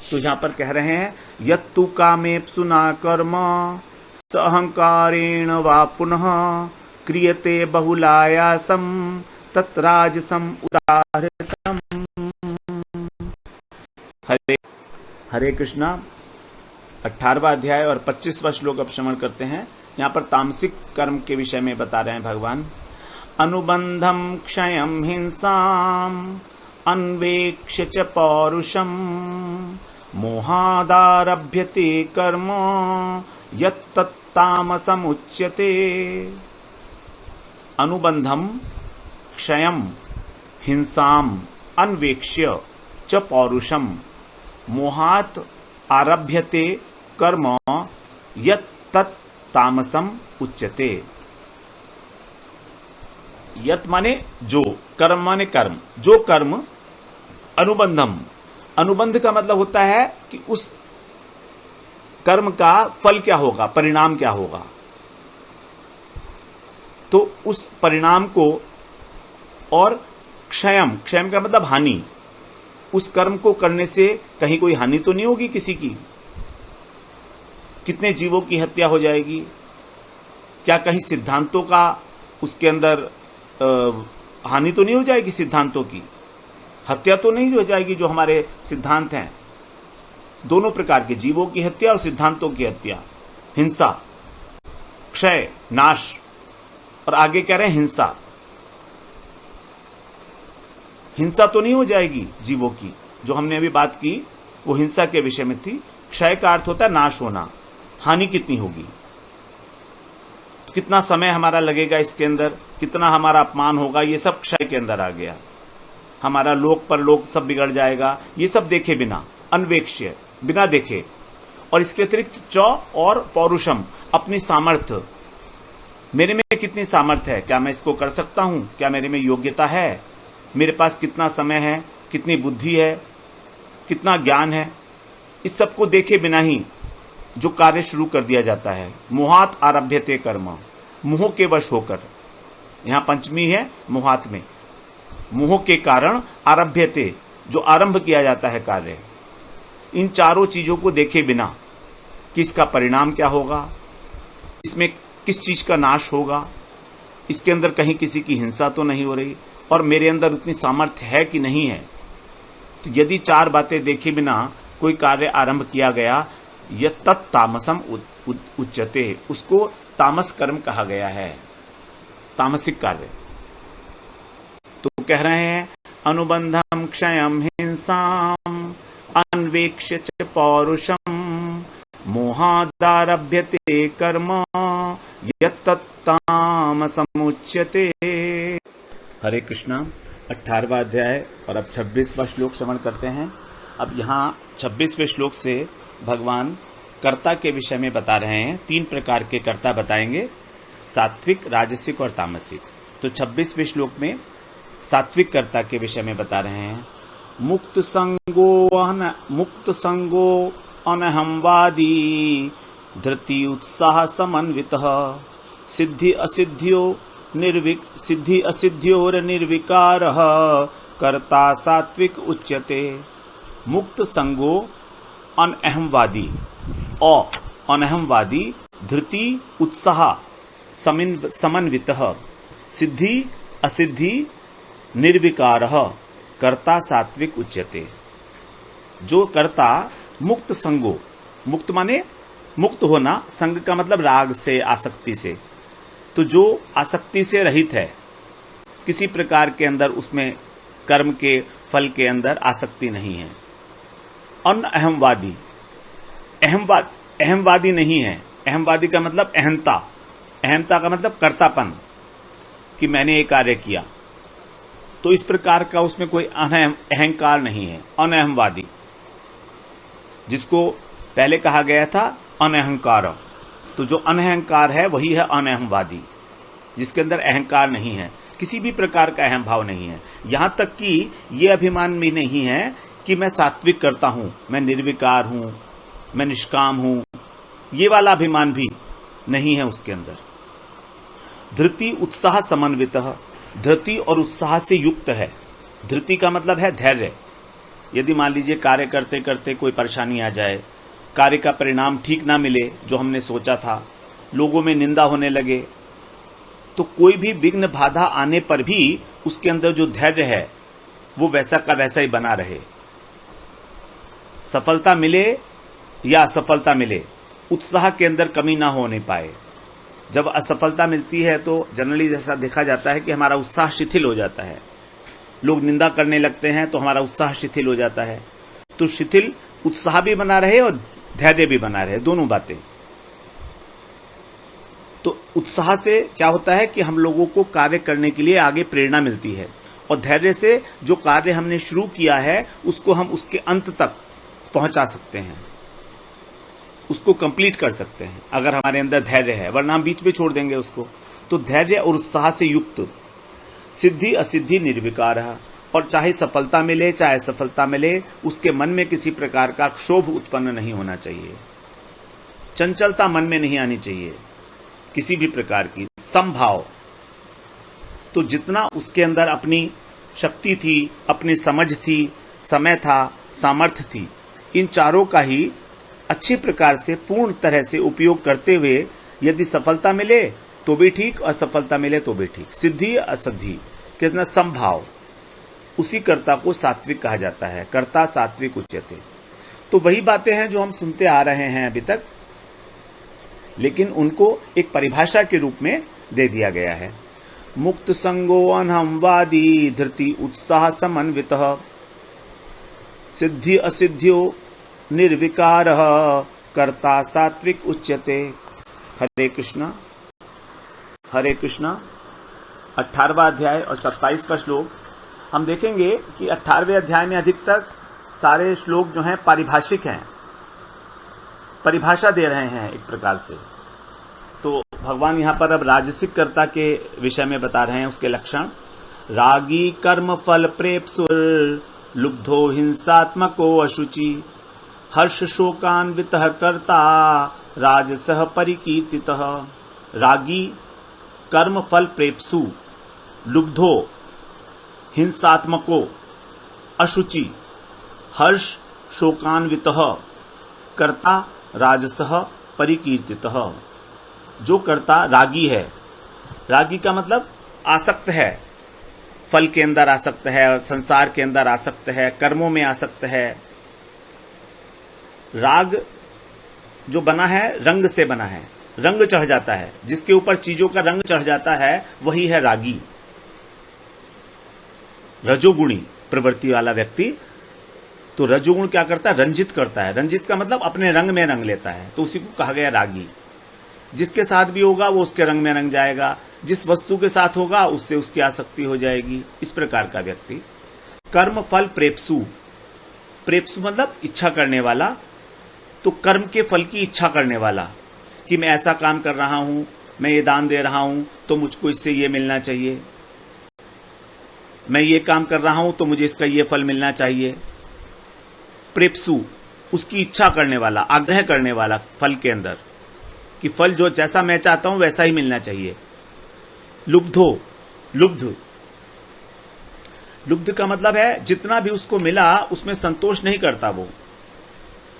तो यहां पर कह रहे हैं, यत्तु कामेप्सुना कर्म सहंकारेण वा पुनः क्रियते बहुलायासम तत्राजसम उदाहृतम। हरे कृष्णा। 18वां अध्याय और 25वां श्लोक अब श्रवण करते हैं। यहां पर तामसिक कर्म के विषय में बता रहे हैं भगवान। अनुबंधम क्षयम हिंसाम अन्वेक्ष्य च पौरुषम मोहादारभ्यते कर्म यत्तत्तामसमुच्यते। अनुबंधम क्षयम हिंसाम अन्वेक्ष्य च पौरुषम मोहात आरभ्यते कर्म यत्तत्तामसम उच्यते। यत माने जो, कर्म माने कर्म, जो कर्म, अनुबंधम, अनुबंध का मतलब होता है कि उस कर्म का फल क्या होगा, परिणाम क्या होगा। तो उस परिणाम को, और क्षयम, क्षयम का मतलब हानि, उस कर्म को करने से कहीं कोई हानि तो नहीं होगी किसी की। कितने जीवों की हत्या हो जाएगी, क्या कहीं सिद्धांतों का उसके अंदर हानि तो नहीं हो जाएगी, सिद्धांतों की हत्या तो नहीं हो जाएगी जो हमारे सिद्धांत हैं। दोनों प्रकार के, जीवों की हत्या और सिद्धांतों की हत्या। हिंसा, क्षय, नाश, और आगे कह रहे हैं हिंसा। हिंसा तो नहीं हो जाएगी जीवों की, जो हमने अभी बात की वो हिंसा के विषय में थी। क्षय का अर्थ होता है नाश होना। हानि कितनी होगी, तो कितना समय हमारा लगेगा इसके अंदर, कितना हमारा अपमान होगा, ये सब क्षय के अंदर आ गया। हमारा लोक परलोक सब बिगड़ जाएगा, ये सब देखे बिना, अनवेक्ष्य, बिना देखे। और इसके अतिरिक्त च और पौरुषम, अपनी सामर्थ्य, मेरे में कितनी सामर्थ्य है, क्या मैं इसको कर सकता हूं, क्या मेरे में योग्यता है, मेरे पास कितना समय है, कितनी बुद्धि है, कितना ज्ञान है। इस सबको देखे बिना ही जो कार्य शुरू कर दिया जाता है। मोहात आरभ्यते कर्म, मोह के वश होकर, यहां पंचमी है मोहात में, मोह के कारण आरभ्यते, जो आरंभ किया जाता है कार्य। इन चारों चीजों को देखे बिना कि इसका परिणाम क्या होगा, इसमें किस चीज का नाश होगा, इसके अंदर कहीं किसी की हिंसा तो नहीं हो रही, और मेरे अंदर उतनी सामर्थ्य है कि नहीं है। तो यदि चार बातें देखे बिना कोई कार्य आरंभ किया गया, यह तत्तामसम उच्यते, उसको तामस कर्म कहा गया है, तामसिक कार्य। तो कह रहे हैं अनुबंधम क्षयम हिंसाम अन्वेक्ष्य च पौरुषम मोहादारभ्यते कर्म यत्तत्तामसम उच्यते। हरे कृष्णा। 18वां अध्याय और अब 26वां श्लोक श्रवण करते हैं। अब यहाँ 26वें श्लोक से भगवान कर्ता के विषय में बता रहे हैं। 3 प्रकार के कर्ता बताएंगे, सात्विक, राजसिक और तामसिक। तो 26वें श्लोक में सात्विक कर्ता के विषय में बता रहे हैं। मुक्त संगो अनहंवादी धृति उत्साह समन्वितः सिद्धि असिद्ध्योर निर्विकारः कर्ता सात्विक उच्यते। मुक्त संगो अनअहंवादी अनअहंवादी धृति उत्साह समन्वितः सिद्धि असिद्धि निर्विकारः कर्ता सात्विक उच्यते। जो कर्ता मुक्त संगो, मुक्त माने मुक्त होना, संग का मतलब राग से, आसक्ति से, तो जो आसक्ति से रहित है, किसी प्रकार के अंदर उसमें कर्म के फल के अंदर आसक्ति नहीं है। अनअहंवादी, अहंवादी नहीं है। अहंवादी का मतलब अहंता, अहंता का मतलब कर्तापन, कि मैंने ये कार्य किया, तो इस प्रकार का उसमें कोई अहंकार नहीं है। अनअहंवादी, जिसको पहले कहा गया था अनअहंकार, तो जो अनअहंकार है वही है अनअहंवादी, जिसके अंदर अहंकार नहीं है, किसी भी प्रकार का अहम भाव नहीं है। यहां तक कि ये अभिमान भी नहीं है कि मैं सात्विक करता हूं, मैं निर्विकार हूं, मैं निष्काम हूं, ये वाला अभिमान भी नहीं है उसके अंदर। धृति उत्साह समन्वितः, धृति और उत्साह से युक्त है। धृति का मतलब है धैर्य। यदि मान लीजिए कार्य करते करते कोई परेशानी आ जाए, कार्य का परिणाम ठीक ना मिले जो हमने सोचा था, लोगों में निंदा होने लगे, तो कोई भी विघ्न बाधा आने पर भी उसके अंदर जो धैर्य है वो वैसा का वैसा ही बना रहे। सफलता मिले या असफलता मिले, उत्साह के अंदर कमी ना होने पाए। जब असफलता मिलती है तो जनरली जैसा देखा जाता है कि हमारा उत्साह शिथिल हो जाता है, लोग निंदा करने लगते हैं तो हमारा उत्साह शिथिल हो जाता है। तो शिथिल उत्साह भी बना रहे और धैर्य भी बना रहे, दोनों बातें। तो उत्साह से क्या होता है कि हम लोगों को कार्य करने के लिए आगे प्रेरणा मिलती है, और धैर्य से जो कार्य हमने शुरू किया है उसको हम उसके अंत तक पहुंचा सकते हैं, उसको कंप्लीट कर सकते हैं अगर हमारे अंदर धैर्य है, वरना हम बीच में छोड़ देंगे उसको। तो धैर्य और उत्साह से युक्त, सिद्धि असिद्धि निर्विकार, और चाहे सफलता मिले चाहे असफलता मिले उसके मन में किसी प्रकार का क्षोभ उत्पन्न नहीं होना चाहिए, चंचलता मन में नहीं आनी चाहिए किसी भी प्रकार की। समभाव, तो जितना उसके अंदर अपनी शक्ति थी, अपनी समझ थी, समय था, सामर्थ्य थी, इन चारों का ही अच्छी प्रकार से पूर्ण तरह से उपयोग करते हुए यदि सफलता मिले तो भी ठीक, असफलता मिले तो भी ठीक। सिद्धि असिद्धि कितना समभाव, उसी कर्ता को सात्विक कहा जाता है। कर्ता सात्विक उच्यते। तो वही बातें हैं जो हम सुनते आ रहे हैं अभी तक, लेकिन उनको एक परिभाषा के रूप में दे दिया गया है। मुक्त संगो अनहंवादी धृति उत्साह समन्वितः सिद्धि असिद्ध्यो निर्विकारः कर्ता सात्विक उच्यते। हरे कृष्णा। हरे कृष्णा। 18वां अध्याय और 27वां श्लोक हम देखेंगे कि 18वें अध्याय में अधिकतर सारे श्लोक जो हैं पारिभाषिक हैं, परिभाषा दे रहे हैं एक प्रकार से। तो भगवान यहां पर अब राजसिक कर्ता के विषय में बता रहे हैं, उसके लक्षण। रागी कर्म फल प्रेप्सुर लुब्धो हिंसात्मको अशुचि हर्ष शोकान्वितः कर्ता राजसः परिकीर्तितः। रागी कर्म फल प्रेप्सु लुब्धो हिंसात्मको अशुचि हर्ष शोकान्वितः कर्ता राजसः परिकीर्तितः। जो कर्ता रागी है, रागी का मतलब आसक्त है, फल के अंदर आसक्त है, संसार के अंदर आसक्त है, कर्मों में आसक्त है, राग जो बना है रंग से बना है, रंग चढ़ जाता है, जिसके ऊपर चीजों का रंग चढ़ जाता है वही है रागी। रजोगुणी प्रवृत्ति वाला व्यक्ति, तो रजोगुण क्या करता है, रंजित करता है। रंजित का मतलब अपने रंग में रंग लेता है, तो उसी को कहा गया रागी। जिसके साथ भी होगा वो उसके रंग में रंग जाएगा, जिस वस्तु के साथ होगा उससे उसकी आसक्ति हो जाएगी। इस प्रकार का व्यक्ति। कर्म फल प्रेप्सु, प्रेप्सु मतलब इच्छा करने वाला, तो कर्म के फल की इच्छा करने वाला, कि मैं ऐसा काम कर रहा हूं, मैं ये दान दे रहा हूं तो मुझको इससे ये मिलना चाहिए, मैं ये काम कर रहा हूं तो मुझे इसका ये फल मिलना चाहिए। प्रेप्सु उसकी इच्छा करने वाला, आग्रह करने वाला फल के अंदर, कि फल जो जैसा मैं चाहता हूं वैसा ही मिलना चाहिए। लुब्धो, लुब्ध, लुब्ध का मतलब है जितना भी उसको मिला उसमें संतोष नहीं करता वो,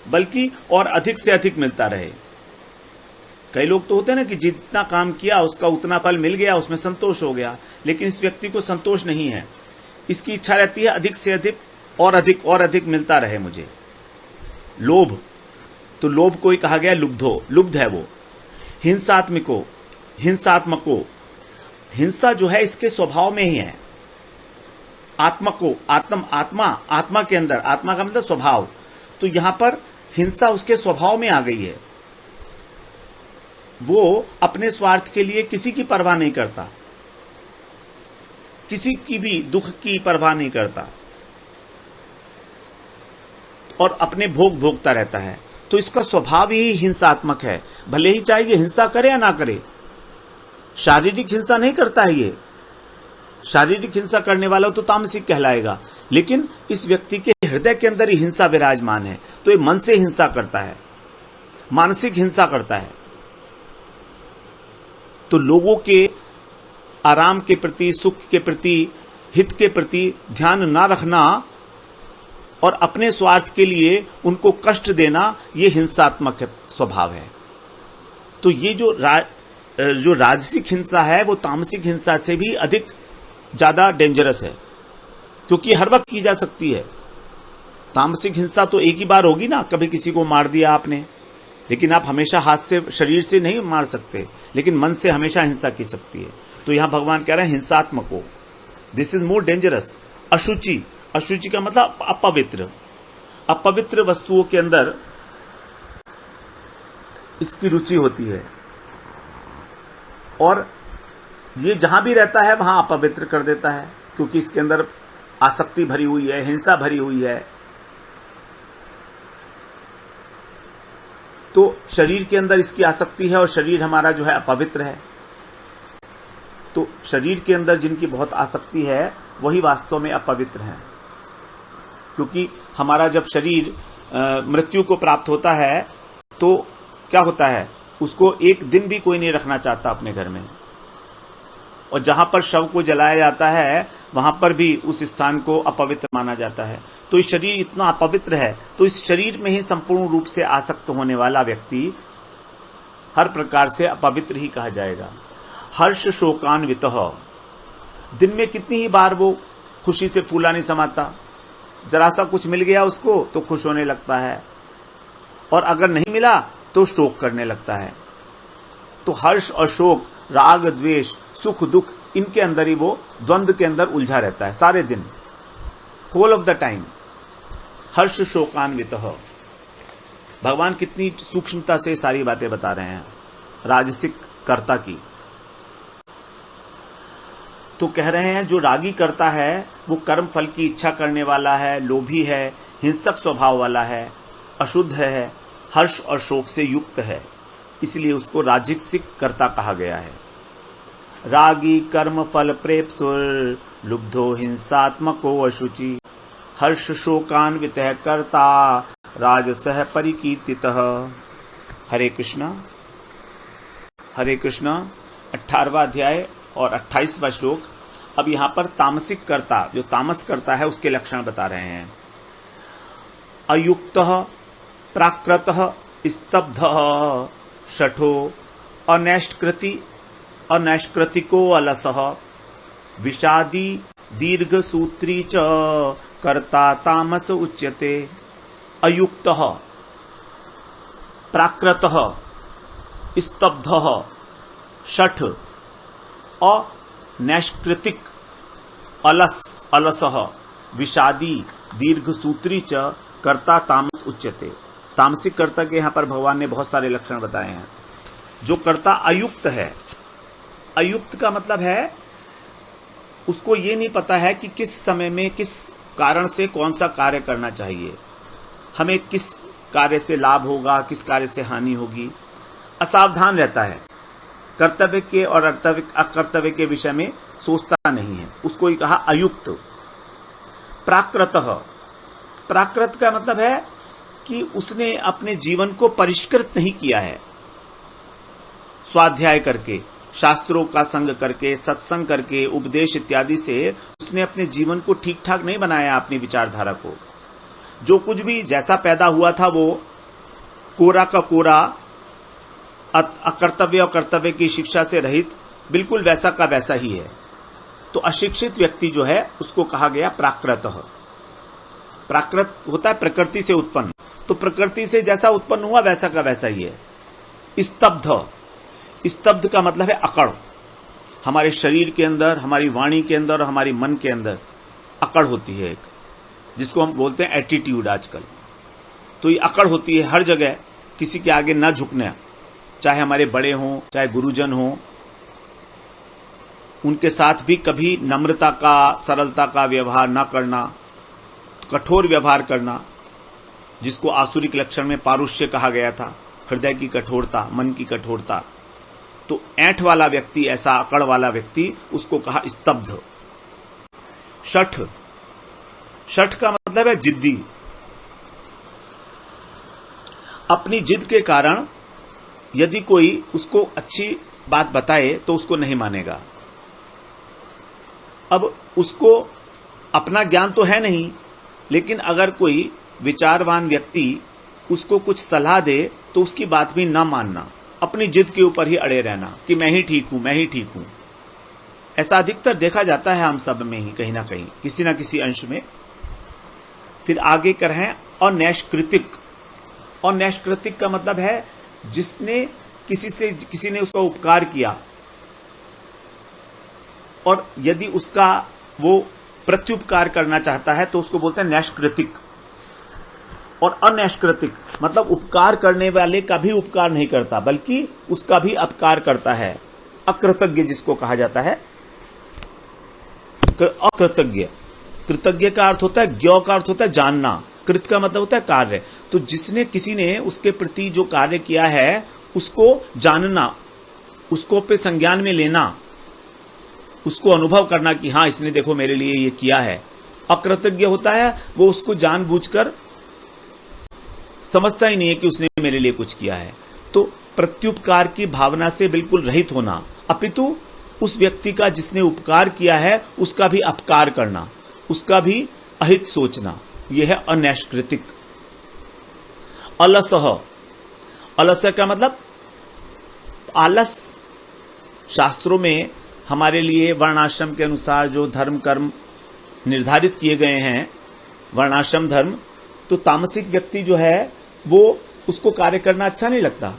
बल्कि और अधिक से अधिक मिलता रहे। कई लोग तो होते हैं ना कि जितना काम किया उसका उतना फल मिल गया, उसमें संतोष हो गया, लेकिन इस व्यक्ति को संतोष नहीं है। इसकी इच्छा रहती है अधिक से अधिक और अधिक मिलता रहे मुझे। लोभ, तो लोभ को ही कहा गया लुब्धो, लुब्ध है वो। हिंसात्मको, हिंसात्मको, हिंसा जो है इसके स्वभाव में ही है। आत्मको, आत्मा के अंदर, आत्मा का मतलब स्वभाव, तो यहां पर हिंसा उसके स्वभाव में आ गई है। वो अपने स्वार्थ के लिए किसी की परवाह नहीं करता, किसी की भी दुख की परवाह नहीं करता, और अपने भोग भोगता रहता है। तो इसका स्वभाव ही हिंसात्मक है, भले ही चाहे ये हिंसा करे या ना करे। शारीरिक हिंसा नहीं करता है ये, शारीरिक हिंसा करने वाला तो तामसिक कहलाएगा, लेकिन इस व्यक्ति के हृदय के अंदर ही हिंसा विराजमान है, तो ये मन से हिंसा करता है, मानसिक हिंसा करता है। तो लोगों के आराम के प्रति, सुख के प्रति, हित के प्रति ध्यान ना रखना और अपने स्वार्थ के लिए उनको कष्ट देना, ये हिंसात्मक स्वभाव है। तो ये जो राजसिक हिंसा है वो तामसिक हिंसा से भी अधिक ज्यादा डेंजरस है, क्योंकि हर वक्त की जा सकती है। तामसिक हिंसा तो एक ही बार होगी ना, कभी किसी को मार दिया आपने, लेकिन आप हमेशा हाथ से, शरीर से नहीं मार सकते, लेकिन मन से हमेशा हिंसा की सकती है। तो यहां भगवान कह रहे हैं हिंसात्मको, दिस इज मोर डेंजरस। अशुचि, अशुचि का मतलब अपवित्र, अपवित्र वस्तुओं के अंदर इसकी रुचि होती है, और ये जहां भी रहता है वहां अपवित्र कर देता है, क्योंकि इसके अंदर आसक्ति भरी हुई है, हिंसा भरी हुई है। तो शरीर के अंदर इसकी आसक्ति है, और शरीर हमारा जो है अपवित्र है। तो शरीर के अंदर जिनकी बहुत आसक्ति है वही वास्तव में अपवित्र है, क्योंकि हमारा जब शरीर मृत्यु को प्राप्त होता है तो क्या होता है, उसको एक दिन भी कोई नहीं रखना चाहता अपने घर में, और जहां पर शव को जलाया जाता है वहां पर भी उस स्थान को अपवित्र माना जाता है। तो इस शरीर इतना अपवित्र है, तो इस शरीर में ही संपूर्ण रूप से आसक्त होने वाला व्यक्ति हर प्रकार से अपवित्र ही कहा जाएगा। हर्ष शोकान्वित, दिन में कितनी ही बार वो खुशी से फूला नहीं समाता, जरा सा कुछ मिल गया उसको तो खुश होने लगता है, और अगर नहीं मिला तो शोक करने लगता है। तो हर्ष और शोक, राग द्वेष, सुख दुख, इनके अंदर ही वो द्वंद्व के अंदर उलझा रहता है सारे दिन, होल ऑफ द टाइम। हर्ष शोकान्वित, भगवान कितनी सूक्ष्मता से सारी बातें बता रहे हैं राजसिक कर्ता की। तो कह रहे हैं जो रागी करता है वो कर्म फल की इच्छा करने वाला है, लोभी है, हिंसक स्वभाव वाला है, अशुद्ध है, हर्ष और शोक से युक्त है, इसलिए उसको राजसिक कर्ता कहा गया है। रागी कर्म फल प्रेप्सुर लुब्धो हिंसात्मको अशुचि हर्ष शोकान्वित कर्ता राजसः परिकीर्तितः। हरे कृष्णा, हरे कृष्णा। 18वां अध्याय और 28वां श्लोक। अब यहां पर तामसिक कर्ता, जो तामस करता है, उसके लक्षण बता रहे हैं। अयुक्तः प्राकृतः स्तब्धः शठो अनैष्कृतिको अलसः विषादी दीर्घसूत्री च कर्ता तामस उच्यते। अयुक्तः, प्राकृतः, स्तब्धः, शठ, अनैष्कृतिक, अलसः, विषादी, दीर्घसूत्री च कर्ता तामस उच्यते। तामसिक कर्ता के यहां पर भगवान ने बहुत सारे लक्षण बताए हैं। जो कर्ता अयुक्त है, अयुक्त का मतलब है उसको ये नहीं पता है कि किस समय में किस कारण से कौन सा कार्य करना चाहिए, हमें किस कार्य से लाभ होगा, किस कार्य से हानि होगी। असावधान रहता है, कर्तव्य के और अकर्तव्य के विषय में सोचता नहीं है, उसको ही कहा अयुक्त। प्राकृतः, प्राकृत का मतलब है कि उसने अपने जीवन को परिष्कृत नहीं किया है। स्वाध्याय करके, शास्त्रों का संग करके, सत्संग करके, उपदेश इत्यादि से उसने अपने जीवन को ठीक ठाक नहीं बनाया, अपनी विचारधारा को। जो कुछ भी जैसा पैदा हुआ था वो कोरा का कोरा, अकर्तव्य और कर्तव्य की शिक्षा से रहित बिल्कुल वैसा का वैसा ही है। तो अशिक्षित व्यक्ति जो है उसको कहा गया प्राकृतः। प्राकृत होता है प्रकृति से उत्पन्न, तो प्रकृति से जैसा उत्पन्न हुआ वैसा का वैसा ही है। स्तब्ध, स्तब्ध का मतलब है अकड़। हमारे शरीर के अंदर, हमारी वाणी के अंदर और हमारी मन के अंदर अकड़ होती है एक, जिसको हम बोलते हैं एटीट्यूड आजकल। तो ये अकड़ होती है हर जगह, किसी के आगे न झुकना, चाहे हमारे बड़े हों, चाहे गुरुजन हों, उनके साथ भी कभी नम्रता का, सरलता का व्यवहार न करना, कठोर व्यवहार करना, जिसको आसुरिक लक्षण में पारुष्य कहा गया था, हृदय की कठोरता, मन की कठोरता। तो ऐंठ वाला व्यक्ति, ऐसा अकड़ वाला व्यक्ति, उसको कहा स्तब्ध। शठ, शठ का मतलब है जिद्दी। अपनी जिद के कारण यदि कोई उसको अच्छी बात बताए तो उसको नहीं मानेगा। अब उसको अपना ज्ञान तो है नहीं, लेकिन अगर कोई विचारवान व्यक्ति उसको कुछ सलाह दे तो उसकी बात भी ना मानना, अपनी जिद के ऊपर ही अड़े रहना कि मैं ही ठीक हूं, मैं ही ठीक हूं। ऐसा अधिकतर देखा जाता है हम सब में ही, कहीं ना कहीं, किसी ना किसी अंश में। फिर आगे कर है अनैष्कृतिक। अनैष्कृतिक का मतलब है जिसने किसी ने उसका उपकार किया और यदि उसका वो प्रत्युपकार करना चाहता है तो उसको बोलते हैं नैष्कृतिक। और अनैष्कृतिक मतलब उपकार करने वाले का भी उपकार नहीं करता, बल्कि उसका भी अपकार करता है। अकृतज्ञ जिसको कहा जाता है, अकृतज्ञ। कृतज्ञ का अर्थ होता है, ज्ञ का अर्थ होता है जानना, कृत का मतलब होता है कार्य। तो जिसने किसी ने उसके प्रति जो कार्य किया है उसको जानना, उसको पे संज्ञान में लेना, उसको अनुभव करना कि हाँ इसने देखो मेरे लिए ये किया है। अकृतज्ञ होता है वो उसको जानबूझकर समझता ही नहीं है कि उसने मेरे लिए कुछ किया है। तो प्रत्युपकार की भावना से बिल्कुल रहित होना, अपितु उस व्यक्ति का जिसने उपकार किया है उसका भी अपकार करना, उसका भी अहित सोचना, यह है अनैष्कृतिक। अलसः, अलस्य का मतलब आलस। शास्त्रों में हमारे लिए वर्णाश्रम के अनुसार जो धर्म कर्म निर्धारित किए गए हैं, वर्णाश्रम धर्म, तो तामसिक व्यक्ति जो है वो उसको कार्य करना अच्छा नहीं लगता।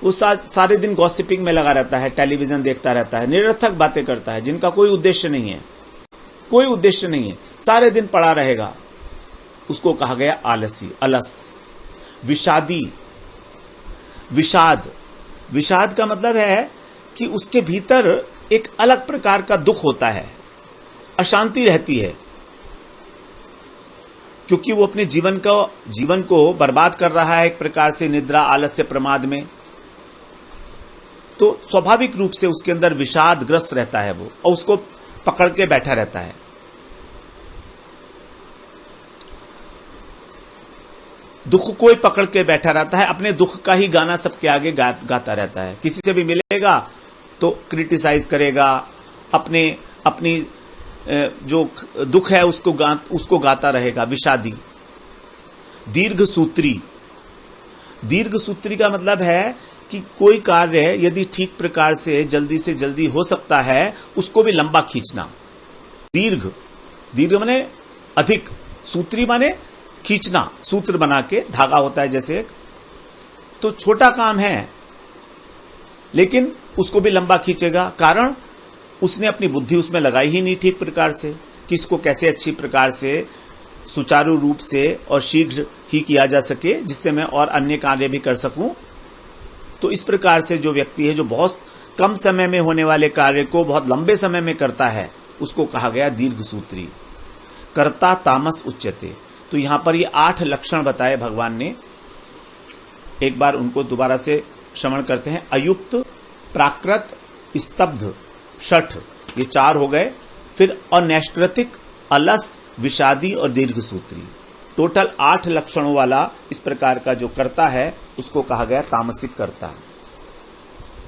वो सारे दिन गॉसिपिंग में लगा रहता है, टेलीविजन देखता रहता है, निरर्थक बातें करता है जिनका कोई उद्देश्य नहीं है, कोई उद्देश्य नहीं है, सारे दिन पड़ा रहेगा। उसको कहा गया आलसी, अलस। विषादी, विषाद, विषाद का मतलब है कि उसके भीतर एक अलग प्रकार का दुख होता है, अशांति रहती है, क्योंकि वो अपने जीवन को बर्बाद कर रहा है एक प्रकार से निद्रा, आलस्य, प्रमाद में। तो स्वाभाविक रूप से उसके अंदर विषादग्रस्त रहता है वो, और उसको पकड़ के बैठा रहता है। दुख को ही पकड़ के बैठा रहता है, अपने दुख का ही गाना सबके आगे गाता रहता है। किसी से भी मिलेगा तो क्रिटिसाइज करेगा, अपनी जो दुख है उसको गाता रहेगा। विषादी। दीर्घसूत्री, दीर्घसूत्री का मतलब है कि कोई कार्य यदि ठीक प्रकार से जल्दी हो सकता है उसको भी लंबा खींचना। दीर्घ, दीर्घ माने अधिक, सूत्री माने खींचना, सूत्र बना के, धागा होता है जैसे, तो छोटा काम है, लेकिन उसको भी लंबा खींचेगा। कारण उसने अपनी बुद्धि उसमें लगाई ही नहीं ठीक प्रकार से कि इसको कैसे अच्छी प्रकार से सुचारू रूप से और शीघ्र ही किया जा सके, जिससे मैं और अन्य कार्य भी कर सकूं। तो इस प्रकार से जो व्यक्ति है जो बहुत कम समय में होने वाले कार्य को बहुत लंबे समय में करता है, उसको कहा गया दीर्घसूत्री। कर्ता तामस उच्यते। तो यहां पर ये 8 लक्षण बताए भगवान ने। एक बार उनको दोबारा से श्रवण करते हैं। अयुक्त, प्राकृत, स्तब्ध, शठ, ये 4 हो गए। फिर अनैष्कृतिक, अलस, विषादी और दीर्घसूत्री। टोटल 8 लक्षणों वाला इस प्रकार का जो कर्ता है उसको कहा गया तामसिक कर्ता।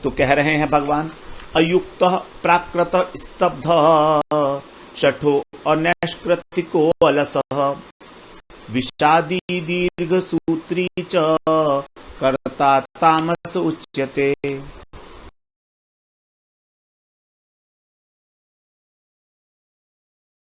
तो कह रहे हैं भगवान, अयुक्त, प्राकृत, स्तब्ध, शठो, अनैष्कृतिको, अलसः, विषादी, दीर्घसूत्री च कर्ता तामस उच्यते।